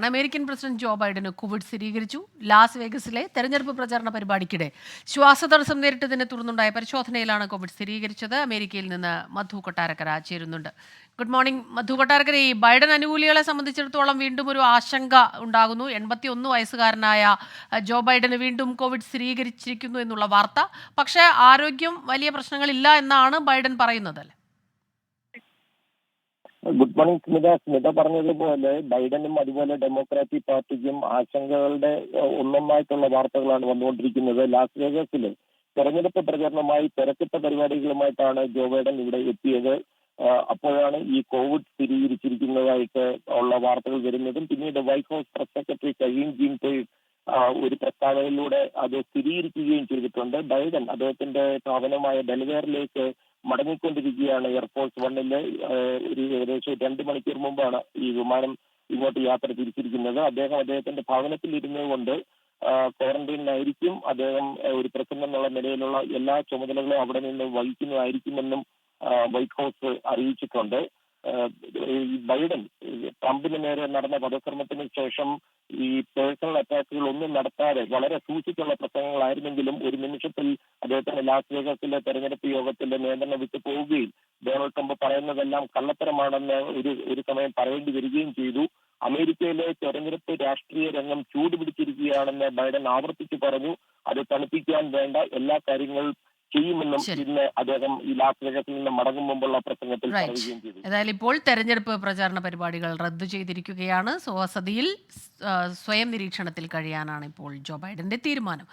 American president Joe ബൈഡന് Covid സ്ഥിരീകരിച്ചു. Las വേഗസിലെ തെരഞ്ഞെടുപ്പ് പ്രചാരണ പരിപാടിക്കിടെ ശ്വാസതടസ്സം നേരിട്ടതിനെ തുടർന്നുണ്ടായ പരിശോധനയിലാണ് കോവിഡ് സ്ഥിരീകരിച്ചത്. അമേരിക്കയിൽ നിന്ന് മധു കൊട്ടാരക്കര ചേരുന്നുണ്ട്. ഗുഡ് മോർണിംഗ് മധു കൊട്ടാരക്കര. ഈ ബൈഡൻ അനുകൂലികളെ സംബന്ധിച്ചിടത്തോളം വീണ്ടും ഒരു ആശങ്ക ഉണ്ടാകുന്നു. 81 വയസ്സുകാരനായ ജോ ബൈഡന് വീണ്ടും കോവിഡ് സ്ഥിരീകരിച്ചിരിക്കുന്നു എന്നുള്ള വാർത്ത. പക്ഷേ ആരോഗ്യം വലിയ പ്രശ്നങ്ങളില്ല എന്നാണ് ബൈഡൻ പറയുന്നത്. ഗുഡ് മോർണിംഗ് സ്മിത പറഞ്ഞതുപോലെ ബൈഡനും അതുപോലെ ഡെമോക്രാറ്റിക് പാർട്ടിക്കും ആശങ്കകളുടെ ഒന്നൊന്നായിട്ടുള്ള വാർത്തകളാണ് വന്നുകൊണ്ടിരിക്കുന്നത്. ലാസ് വേഗസിലെ തെരഞ്ഞെടുപ്പ് പ്രചരണമായി തിരക്കിട്ട പരിപാടികളുമായിട്ടാണ് ജോ ബൈഡൻ ഇവിടെ എത്തിയത്. അപ്പോഴാണ് ഈ കോവിഡ് സ്ഥിരീകരിച്ചിരിക്കുന്നതായിട്ട് ഉള്ള വാർത്തകൾ വരുന്നതും പിന്നീട് White House press secretary Karine Jean Pierre ഒരു പ്രസ്താവനയിലൂടെ അത് സ്ഥിരീകരിക്കുകയും ചെയ്തിട്ടുണ്ട്. ബൈഡൻ അദ്ദേഹത്തിന്റെ ഭവനമായ ഡെലവെയറിലേക്ക് മടങ്ങിക്കൊണ്ടിരിക്കുകയാണ്. എയർഫോഴ്സ് വണ്ണില് ഒരു ഏകദേശം 2 മണിക്കൂർ മുമ്പാണ് ഈ വിമാനം ഇങ്ങോട്ട് യാത്ര തിരിച്ചിരിക്കുന്നത്. അദ്ദേഹത്തിന്റെ ഭവനത്തിൽ ഇരുന്നുകൊണ്ട് ക്വാറന്റൈനിലായിരിക്കും. അദ്ദേഹം ഒരു പ്രസിഡന്റ് എന്നുള്ള നിലയിലുള്ള എല്ലാ ചുമതലകളും അവിടെ നിന്ന് വഹിക്കുന്നതായിരിക്കുമെന്നും വൈറ്റ് ഹൗസ് അറിയിച്ചിട്ടുണ്ട്. ഈ ബൈഡൻ ട്രംപിന് നേരെ നടന്ന വധശ്രമത്തിന് ശേഷം ഈ പേഴ്സണൽ അറ്റാക്കുകൾ ഒന്നും നടത്താതെ വളരെ സൂക്ഷിച്ചുള്ള പ്രസംഗങ്ങളായിരുന്നെങ്കിലും ഒരു നിമിഷത്തിൽ അദ്ദേഹത്തിന് ലാസ് വേഗസിലെ തെരഞ്ഞെടുപ്പ് യോഗത്തിന്റെ നിയന്ത്രണം വിട്ടു പോവുകയും ഡൊണാൾഡ് ട്രംപ് പറയുന്നതെല്ലാം കള്ളത്തരമാണെന്ന് ഒരു സമയം പറയേണ്ടി വരികയും ചെയ്തു. അമേരിക്കയിലെ തെരഞ്ഞെടുപ്പ് രാഷ്ട്രീയ രംഗം ചൂടുപിടിച്ചിരിക്കുകയാണെന്ന് ബൈഡൻ ആവർത്തിച്ചു പറഞ്ഞു. അത് തണുപ്പിക്കാൻ വേണ്ട എല്ലാ കാര്യങ്ങളും ചെയ്യുമെന്നും ഇന്ന് അദ്ദേഹം ഈ ലാസ് വേഗസിൽ നിന്ന് മടങ്ങും മുമ്പുള്ള പ്രസംഗത്തിൽ പറയുകയും ചെയ്തു. ഏതായാലും ഇപ്പോൾ തെരഞ്ഞെടുപ്പ് പ്രചാരണ പരിപാടികൾ റദ്ദു ചെയ്തിരിക്കുകയാണ്. സ്വസതിയിൽ സ്വയം നിരീക്ഷണത്തിൽ കഴിയാനാണ് ഇപ്പോൾ ജോ ബൈഡന്റെ തീരുമാനം.